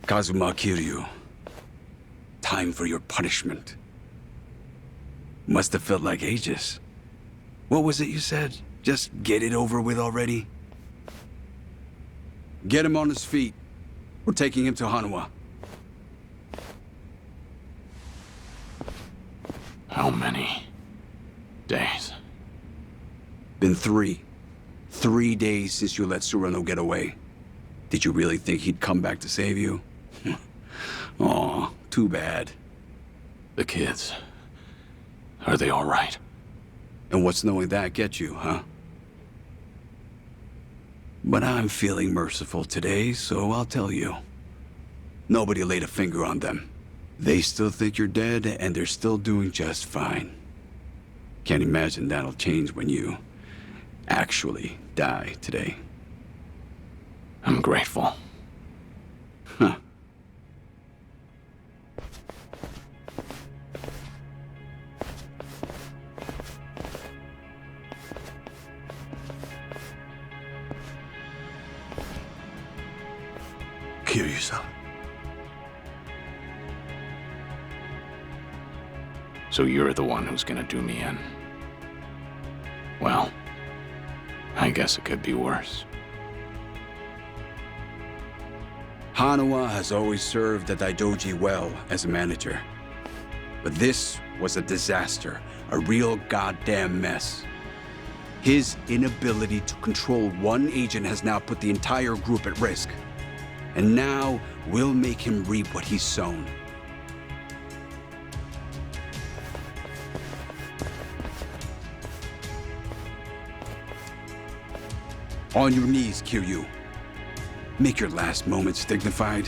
Kazuma Kiryu, time for your punishment. Must have felt like ages. What was it you said? Just get it over with already? Get him on his feet. We're taking him to Hanwha. How many days? Been 3. 3 days since you let Surano get away. Did you really think he'd come back to save you? Aw, too bad. The kids. Are they all right? And what's knowing that get you, huh? But I'm feeling merciful today, so I'll tell you. Nobody laid a finger on them. They still think you're dead, and they're still doing just fine. Can't imagine that'll change when you actually die today. I'm grateful. Huh. Kiryu-san. So you're the one who's gonna do me in. Well, I guess it could be worse. Hanwha has always served the Daidoji well as a manager. But this was a disaster, a real goddamn mess. His inability to control one agent has now put the entire group at risk. And now we'll make him reap what he's sown. On your knees, Kiryu. Make your last moments dignified.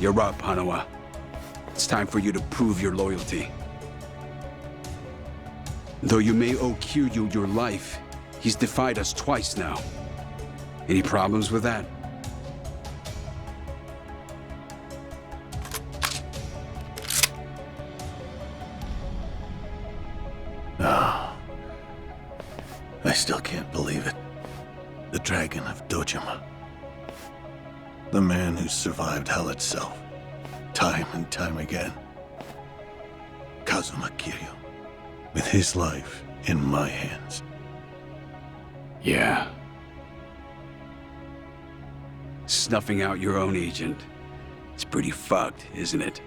You're up, Hanwha. It's time for you to prove your loyalty. Though you may owe Kiryu your life, he's defied us twice now. Any problems with that? I still can't believe it. The Dragon of Dojima. The man who survived hell itself, time and time again. Kazuma Kiryu, with his life in my hands. Yeah. Snuffing out your own agent. It's pretty fucked, isn't it?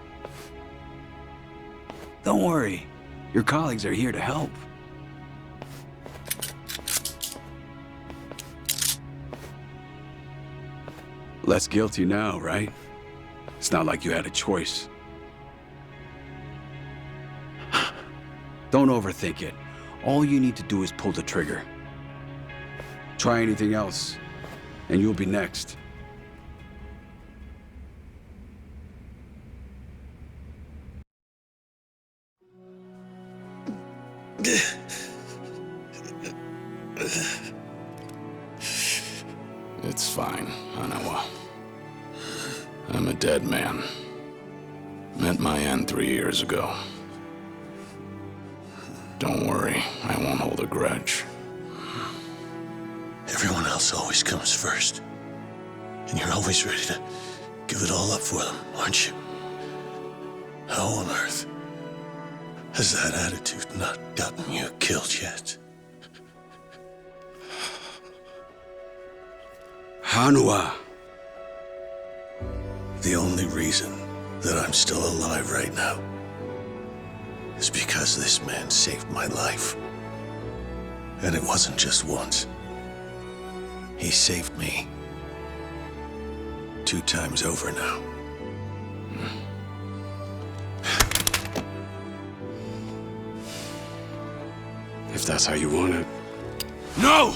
Don't worry. Your colleagues are here to help. Less guilty now, right? It's not like you had a choice. Don't overthink it. All you need to do is pull the trigger. Try anything else, and you'll be next. It's fine, Hanwha. I'm a dead man. Met my end 3 years ago. Don't worry, I won't hold a grudge. Everyone else always comes first. And you're always ready to give it all up for them, aren't you? How on earth has that attitude not gotten you killed yet? Hanwha! The only reason that I'm still alive right now is because this man saved my life. And it wasn't just once. He saved me 2 times over now. If that's how you want it. No!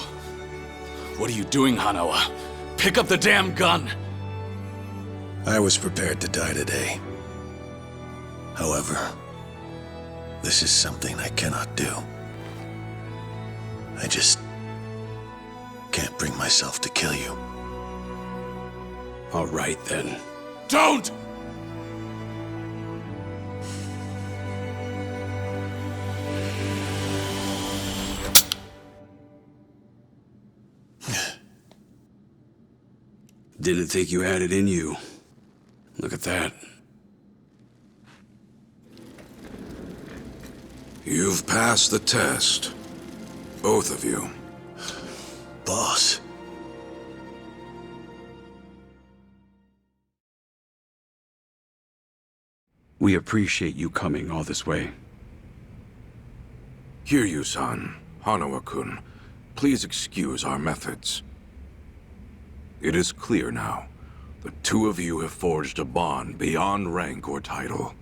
What are you doing, Hanwha? Pick up the damn gun! I was prepared to die today. However, this is something I cannot do. I just can't bring myself to kill you. All right, then. Don't! Didn't think you had it in you. Look at that. You've passed the test. Both of you. Boss. We appreciate you coming all this way. Kiryu-san, Hanawa-kun, please excuse our methods. It is clear now. The two of you have forged a bond beyond rank or title.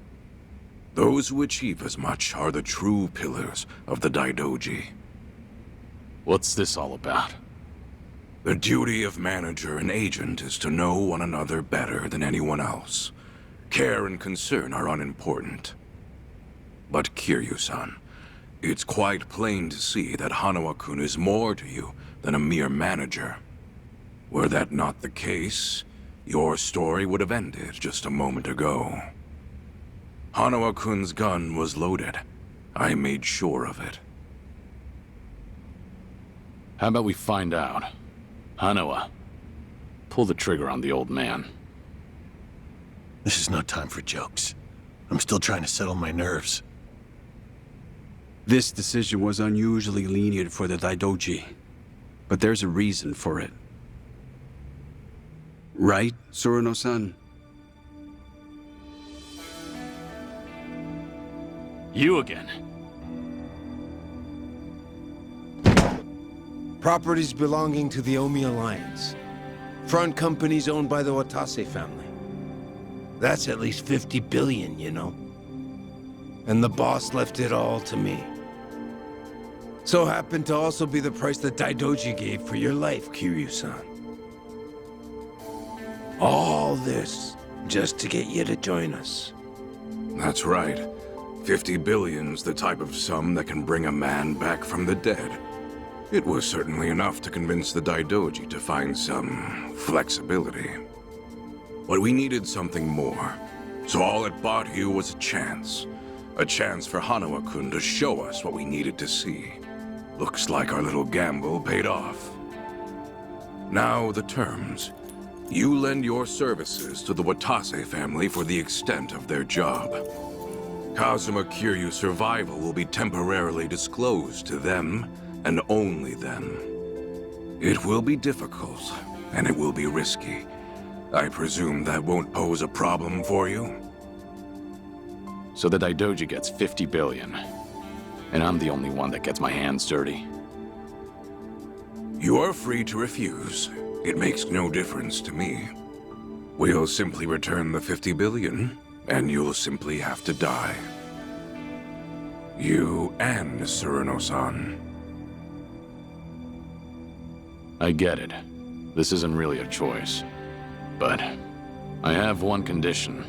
Those who achieve as much are the true pillars of the Daidoji. What's this all about? The duty of manager and agent is to know one another better than anyone else. Care and concern are unimportant. But Kiryu-san, it's quite plain to see that Hanawa-kun is more to you than a mere manager. Were that not the case, your story would have ended just a moment ago. Hanawa-kun's gun was loaded. I made sure of it. How about we find out? Hanawa, pull the trigger on the old man. This is no time for jokes. I'm still trying to settle my nerves. This decision was unusually lenient for the Daidoji, but there's a reason for it. Right, Surano-san? You again. Properties belonging to the Omi Alliance. Front companies owned by the Watase family. That's at least 50 billion, you know. And the boss left it all to me. So happened to also be the price that Daidoji gave for your life, Kiryu-san. All this just to get you to join us. That's right. 50 billion's the type of sum that can bring a man back from the dead. It was certainly enough to convince the Daidoji to find some flexibility. But we needed something more. So all it bought you was a chance. A chance for Hanawa-kun to show us what we needed to see. Looks like our little gamble paid off. Now the terms. You lend your services to the Watase family for the extent of their job. Kazuma Kiryu's survival will be temporarily disclosed to them, and only them. It will be difficult, and it will be risky. I presume that won't pose a problem for you? So the Daidoji gets 50 billion, and I'm the only one that gets my hands dirty. You are free to refuse. It makes no difference to me. We'll simply return the 50 billion, and you'll simply have to die. You and Surano-san. I get it. This isn't really a choice. But I have one condition.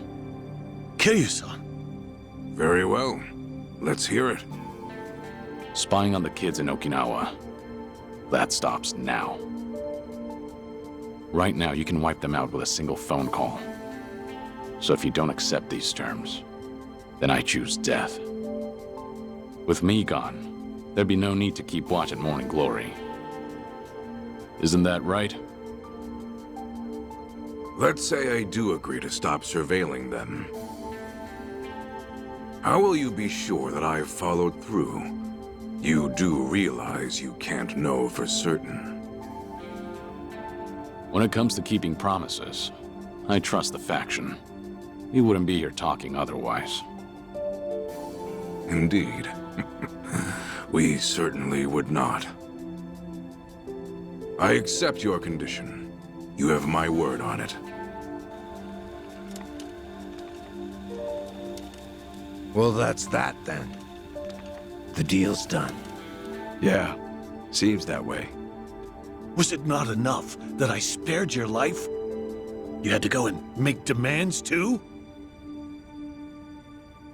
Kiryu-san. Very well. Let's hear it. Spying on the kids in Okinawa. That stops now. Right now, you can wipe them out with a single phone call. So if you don't accept these terms, then I choose death. With me gone, there'd be no need to keep watch at Morning Glory. Isn't that right? Let's say I do agree to stop surveilling them. How will you be sure that I've followed through? You do realize you can't know for certain. When it comes to keeping promises, I trust the faction. We wouldn't be here talking otherwise. Indeed. We certainly would not. I accept your condition. You have my word on it. Well, that's that then. The deal's done. Yeah, seems that way. Was it not enough that I spared your life? You had to go and make demands too?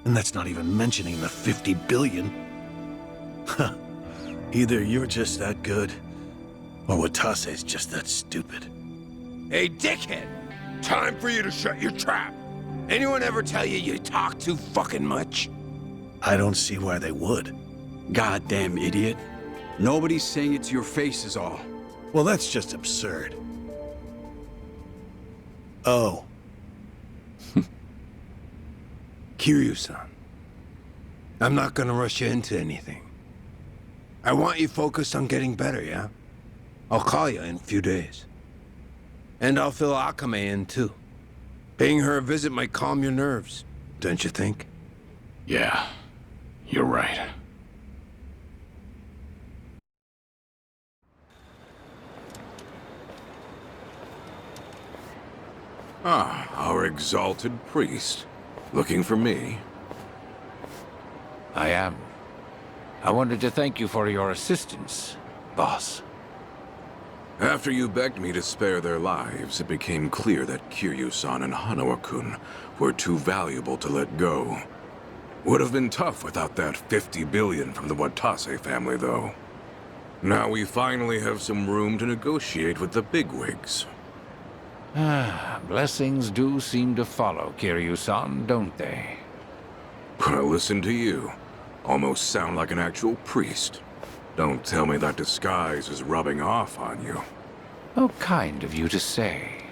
And that's not even mentioning the 50 billion. Huh. Either you're just that good, or Watase's just that stupid. Hey, dickhead! Time for you to shut your trap! Anyone ever tell you you talk too fucking much? I don't see why they would. Goddamn idiot. Nobody's saying it to your face is all. Well, that's just absurd. Oh. Kiryu-san, I'm not gonna rush you into anything. I want you focused on getting better, yeah? I'll call you in a few days. And I'll fill Akame in, too. Paying her a visit might calm your nerves, don't you think? Yeah, you're right. Ah, our exalted priest. Looking for me? I am. I wanted to thank you for your assistance, boss. After you begged me to spare their lives, it became clear that Kiryu-san and Hanawa-kun were too valuable to let go. Would have been tough without that 50 billion from the Watase family, though. Now we finally have some room to negotiate with the bigwigs. Blessings do seem to follow Kiryu-san, don't they? Well, listen to you. Almost sound like an actual priest. Don't tell me that disguise is rubbing off on you. How kind of you to say.